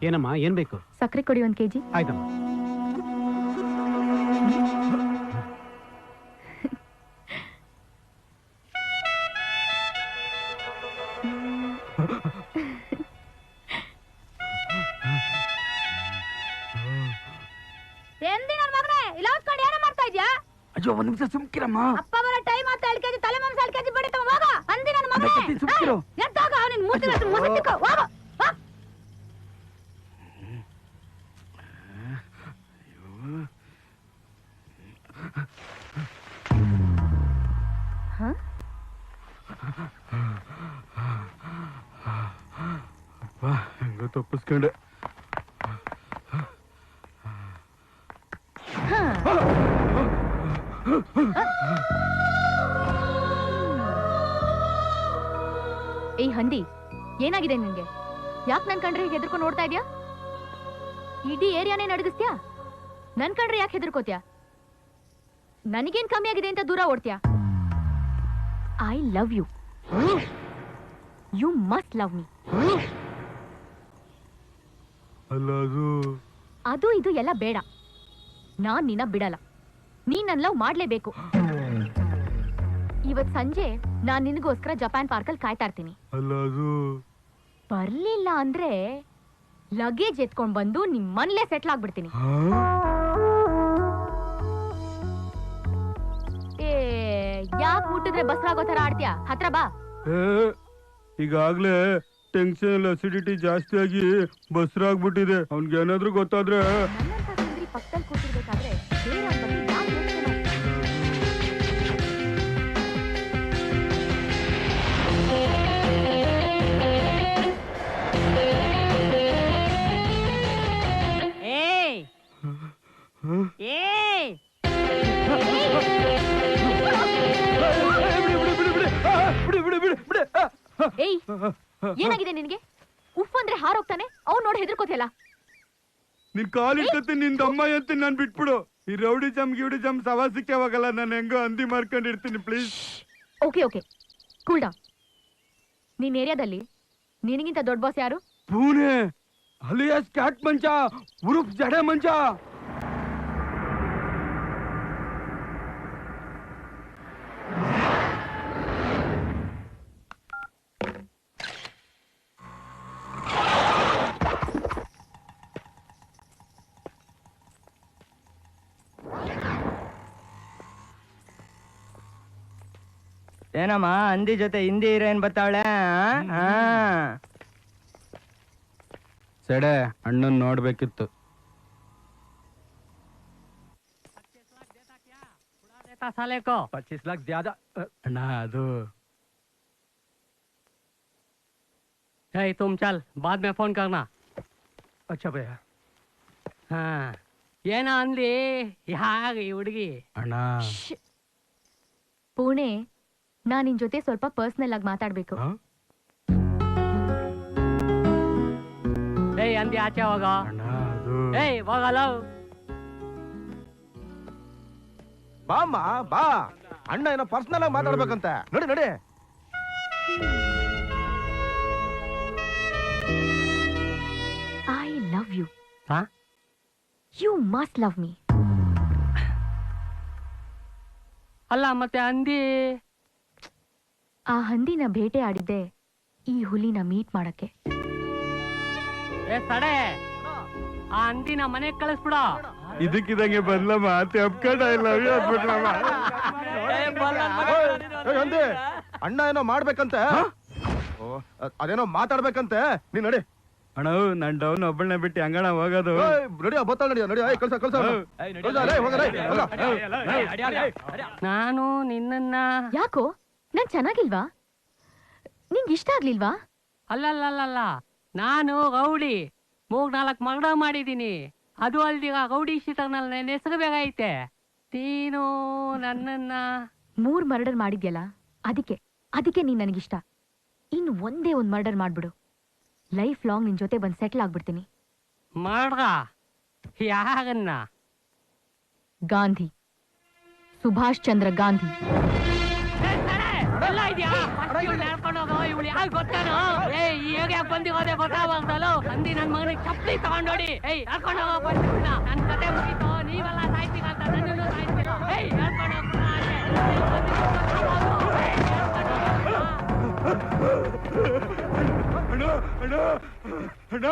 ಏನಮ್ಮ ಏನ್ ಬೇಕು? ಸಕ್ಕರೆ ಕೊಡಿ 1 kg. ಆಯ್ತಮ್ಮ. ಅಯ್ಯೋ ಒಂದ್ ನಿಮಿಷ ಸುಮ್ಕಿರಮ್ಮ. ಅಪ್ಪ ಬರೋ ಟೈಮ್ ಆತ 2 kg ತಲೆ ಮಾಂಸ 2 kg ಬಡಿತ ಹೋಗ ಅಂದಿ ನನ್ನ ಮಗನೇ. ಸುಮ್ಕಿರು. ಎತ್ತಾಗ ಅವನಿಗೆ ಮೂತಿ ಹೊತ್ತು ಮುಸುತ್ತಿಕ ಹೋಗ. ಹೆಂಗೋ ತಪ್ಪಿಸ್ಕೊಂಡೆ. ಏಯ್ ಹಂದಿ, ಏನಾಗಿದೆ ನಿನ್ಗೆ? ಯಾಕೆ ನನ್ ಕಂಡ್ರೆ ಹೀಗೆ ಹೆದರ್ಕೊಂಡು ನೋಡ್ತಾ ಇದ್ಯಾ? ಇಡೀ ಏರಿಯಾನೇ ನಡಗಿಸ್ತ್ಯಾ? ನನ್ ಕಂಡ್ರೆ ಯಾಕೆ ಹೆದರ್ಕೋತ್ಯಾ? ನನಗೇನ್ ಕಮ್ಮಿ ಆಗಿದೆ ಅಂತ ದೂರ ಓಡ್ತ್ಯಾ? I love you. You must love me. ಅಲ್ಲ ಅದು ಇದು ಎಲ್ಲ ಬೇಡ. ನಾನ್ ನಿನ್ನ ಬಿಡಲ್ಲ. ನೀನ್ ನನ್ ಲವ್ ಮಾಡ್ಲೇಬೇಕು. ಇವತ್ ಸಂಜೆ ನಾನ್ ನಿನಗೋಸ್ಕರ ಜಪಾನ್ ಪಾರ್ಕಲ್ಲಿ ಕಾಯ್ತಾ ಇರ್ತೀನಿ. ಬರ್ಲಿಲ್ಲ ಅಂದ್ರೆ ಲಗೇಜ್ ಎತ್ಕೊಂಡ್ ಬಂದು ನಿಮ್ ಮನೇಲೆ ಸೆಟ್ಲ್ ಆಗ್ಬಿಡ್ತೀನಿ. ಏ ಯಾಕೆ ಮುಟ್ಟಿದ್ರೆ ಬಸ್ರಾಗೋ ತರ ಆಡ್ತೀಯಾ? ಹತ್ರ ಬಾ. ಈಗಾಗ್ಲೇ ಟೆನ್ಷನ್ ಅಸಿಡಿಟಿ ಜಾಸ್ತಿ ಆಗಿ ಬಸ್ರಾಗ್ಬಿಟ್ಟಿದೆ. ಅವ್ನ್ಗೆ ಏನಾದ್ರೂ ಗೊತ್ತಾದ್ರೆ ಪಕ್ಕದಲ್ಲಿ ಕೂತಿರ್ಬೇಕಾದ್ರೆ ಬೇರೆ ಅವ್ನ್ ಬಗ್ಗೆ ಯಾಕ್ ಯೋಚ್ನೆ ಮಾಡ್ತೀಯ? ಏಯ್ ಏನಾಗಿದೆ ನಿನ್ಗೆ? ಉಫ್ ಅಂದ್ರೆ ಹಾರೋಗ್ತಾನೆ. ಅವ್ನು ನೋಡಿ ಹೆದರ್ಕೋತಿಯಲ್ಲ. ನಿನ್ ಕಾಲಿಟ್ಟತ್ತೆ ನಿನ್ ಅಮ್ಮ ಅಂತ ನಾನ್ ಬಿಟ್ಬಿಡು. ಈ ರೌಡಿ ಜಮ್ ಸವಾಸಕ್ಕೆ ಹೋಗಲ್ಲ. ನಾನು ಹೆಂಗೋ ಹಂದಿ ಮಾಡ್ಕೊಂಡಿರ್ತೀನಿ. Please. Okay okay, cool down. ನಿನ್ ಏರಿಯಾದಲ್ಲಿ ನಿನಗಿಂತ ದೊಡ್ಡ ಬಾಸ್ ಯಾರು? ಪೂನೆ ಅಲಿಯಾಸ್ ಕ್ಯಾಟ್ ಮಂಚ ಉರುಫ್ ಜಡೆ ಮಂಚ. ಏನಮ್ಮ ಹಂದಿ ಜೊತೆ ಹಿಂದಿ ಹೀರೋಯಿನ್ ಬರ್ತಾವಳೆ? ಸೆಡೆ ಅಣ್ಣನ್ ನೋಡ್ಬೇಕಿತ್ತು. साले को 25 लाख ज्यादा। ಅಣ್ಣ ಅದು तुम चल, बाद में फोन करना। अच्छा भैया। हाँ ಏನ ಅಂದ್ಲಿ ಯಾಗ ಈ ಹುಡುಗಿ? ಅಣ್ಣ ಪುಣೆ, ನಾನ್ ನಿನ್ ಜೊತೆ ಸ್ವಲ್ಪ ಪರ್ಸನಲ್ ಆಗಿ ಮಾತಾಡ್ಬೇಕು. ಏಯ್ ಅಂದಿ ಆಚೆ ಹೋಗ. ಅಣ್ಣ ಅದು ಏಯ್ ಹೋಗಲ್ಲ. ಬಾಮ್ಮ ಬಾ, ಅಣ್ಣ ಏನೋ ಪರ್ಸನಲ್ ಆಗಿ ಮಾತಾಡ್ಬೇಕಂತ. ನಡಿ ನಡಿ. I love you. ಹಾ? You must love me. ಅಲ್ಲ ಮತ್ತೆ ಹಂದಿ? ಆ ಹಂದಿನ ಬೇಟೆ ಆಡಿದ್ದೆ ಈ ಹುಲಿನ ಮೀಟ್ ಮಾಡಕ್ಕೆ. ಏ ಸಡೆ, ಆ ಹಂದಿನ ಮನೆಗೆ ಕಳಿಸ್ಬಿಡ. ಇದಕ್ಕಿದಂಗೆ ಬರ್ಲಮ್ಮ. ತೆಪ್ಕಂಡ ಇಲ್ಲ ಅಂದ್ಬಿಟ್ರಮ್ಮ. ಅಂದೆ ಅಣ್ಣ ಏನೋ ಮಾಡ್ಬೇಕಂತೆ. ಅದೇನೋ ಮಾತಾಡ್ಬೇಕಂತೆ. ನೀನ್ ನಡಿ. ಅಣ್ಣ ನಾನ್ ಡೌನ್ ಒಬ್ಬಳನ್ನ ಬಿಟ್ಟು ಹಂಗಣ ಹೋಗೋದು. ನಡಿ ಬತ್ತಾಳ ನಡಿ. ನಡಿ ಕಳ್ಸ ಕಳ್ಸ. ನಾನು ನಿನ್ನ ಯಾಕೋ ನಾನ್ ಚೆನ್ನಾಗಿಲ್ವಾ? ನಿಂಗೆ ಇಷ್ಟ ಆಗ್ಲಿಲ್ವಾ? ಅಲ್ಲಲ್ಲಲ್ಲ, ನಾನು ರೌಡಿ 3-4 ಮರ್ಡರ್ ಮಾಡಿದ್ದೀನಿ. ಅದು ಅಲ್ದಿಗ ರೌಡಿ ಶೀಟರ್ನಲ್ಲಿ ನನ್ನ ಹೆಸರು ಬೇಕಾಗೈತೆ. ನೀನು ನನ್ನನ್ನ 3 ಮರ್ಡರ್ ಮಾಡಿದ್ಯಲ್ಲ, ಅದಕ್ಕೆ ನೀನ್ ನನಗಿಷ್ಟ. ಇನ್ನು ಒಂದೇ ಒಂದು ಮರ್ಡರ್ ಮಾಡ್ಬಿಡು. ಲೈಫ್ ಲಾಂಗ್ ನಿನ್ ಜೊತೆ ಬಂದು ಸೆಟ್ಲ್ ಆಗ್ಬಿಡ್ತೀನಿ. ಮಾಡ್ರ ಯಾರನ್ನ? ಗಾಂಧಿ, ಸುಭಾಷ್ ಚಂದ್ರ ಗಾಂಧಿ. ಎಲ್ಲ ಇದೆಯಾ ಹೇಳ್ಕೊಂಡು ಹೋಗೋ ಇವಳು ಯಾಕೆ ಗೊತ್ತಾನು ಏಯ್ ಈಗ ಯಾಕೆ ಬಂದಿರೋದೆ ಗೊತ್ತಾಗ್ದಲ್ಲ ಅಂದಿ ನನ್ ಮಗನಿಗೆ ಚಪ್ಪಲಿ ತಗೊಂಡೋಡಿ ಏಯ್ ಹೇಳ್ಕೊಂಡು ಹೋಗೋ ಬಂದಿಲ್ಲ ನನ್ ಕತೆ ಮುಗೀತು ನೀವೆಲ್ಲ ಸಾಯ್ತೀರ ಅಂತ ನನ್ನನ್ನು ಸಾಯ್ತೀರ ಏಯ್ ಹೇಳ್ಕೊಂಡು ಅಣ್ಣ ಅಣ್ಣ